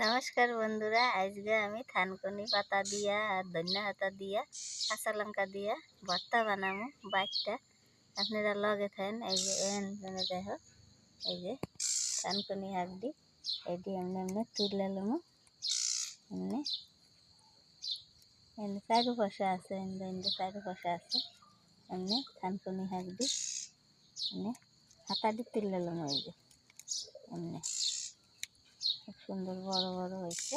নমস্কার বন্ধুরা, আজকে আমি থানকুনি পাতা দিয়া আর ধনিয়া পাতা দিয়া কাঁচা লঙ্কা দিয়া ভর্তা বানাবো। বাইকটা আপনারা লগে থাকেন। এই যে দেখো, এই যে থানকুনি শাক দি এটি এমনি এমনি তুলে লমু। এমনি এমনি চারু পয়সা আছে, এমনি চারু পয়সা আছে। এমনি থানকুনি শাক দি এমনি হাতা দি তুলে লমু। এই যে এমনি খুব সুন্দর বড় বড় হয়েছে।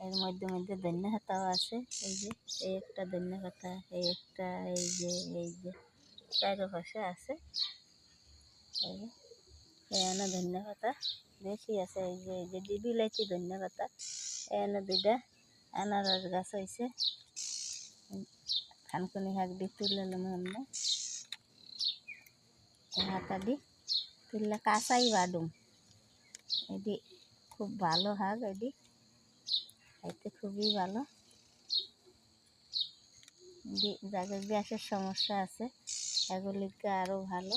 এর মধ্যে মধ্যে ধনিয়া পাতাও আছে। এই যে এই একটা ধনিয়া পাতা, এই একটা, এই যে চারো পাশে আছে। এখানে ধনিয়া পাতা বেশি আছে। এই যে বিলাইছি ধনিয়া পাতা। এখানে দুইটা আনারস গাছ হয়েছে। থানকুনি শাক দিয়ে তুলে এমনি হাতা দি তুললে কাঁচাই বাডুম। এটি খুব ভালো শাক, এটি খাইতে খুবই ভালো। যাদের গ্যাসের সমস্যা আছে এগুলিকে আরও ভালো,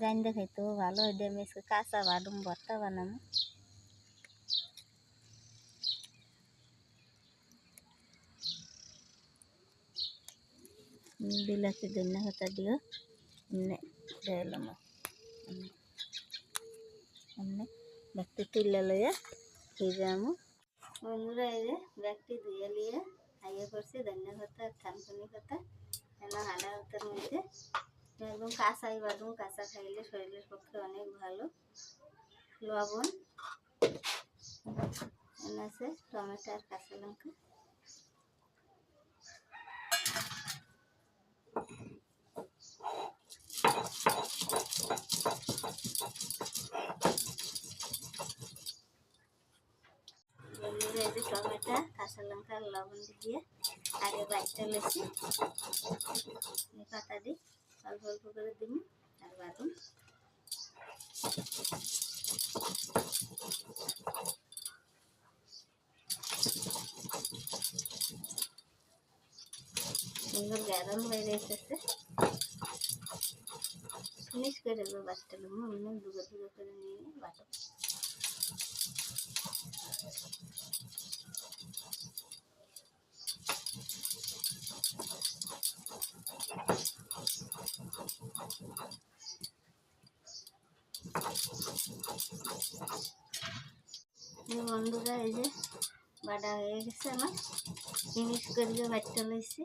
রাইন্দা খাইতেও ভালো। এটা আমি কাঁচা বাডুম, ভর্তা বানাবো। বিলাতি ধনিয়া পাতা দিও এমনি দিলাম। এমনি ব্যাগটি তুলে লইয়া ভিজামো। বন্ধুরা, এই যে ব্যাগটি ধুয়ে নিয়ে খাইয়ে করছি ধনিয়া পাতা আর থানকুনি পাতা। কেন হাঁড়া পাতার মধ্যে একদম কাঁচাই বাদুম। কাঁচা খাইলে শরীরের পক্ষে অনেক ভালো। লবণ আছে, টমেটো আর কাঁচা লঙ্কা। বন্ধুরা, এই যে টমেটো, কাঁচা লঙ্কা, লবণ দিয়ে আগে বাইটটা লেছি। পাতা দিই অল্প অল্প করে দিন আর বাদুম। সুন্দর গরম হয়ে এসেছে। ফিনিশ করে দেবো বাচ্চা লোক। অন্য দুগো দুগো করে নিয়ে বাটো। বন্ধুরা, এই যে বাটা হয়ে গেছে আমার। ফিনিশ করে বাচ্চা লইছি।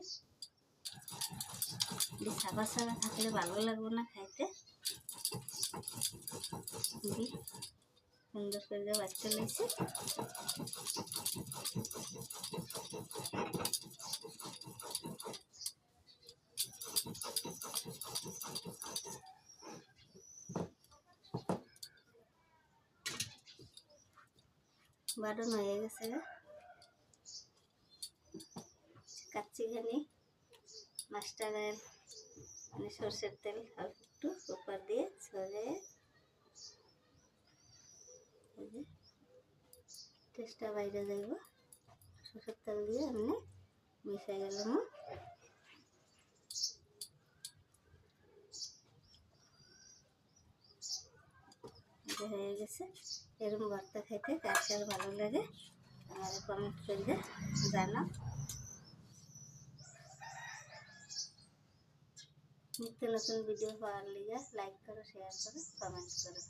সাদা সাদা থাকলে ভালো লাগবে না খাইতে। সুন্দর করে বাচ্চা লইছি। বাটন হয়ে গেছে। কাচ্চি খানি মাস্টার অয়েল মানে সরষের তেল অল্প একটু উপর দিয়ে ছড়িয়ে টেস্টটা বাইরে যাইব। সরষের তেল দিয়ে এমনি মিশাই গেলাম। হয়ে গেছে। এরকম ভর্তা খাইতে কার কার ভালো লাগে আমার কমেন্ট করে জানাও। নিত্য নতুন ভিডিও পাওয়ার লিগে লাইক করো, শেয়ার করো, কমেন্ট করো।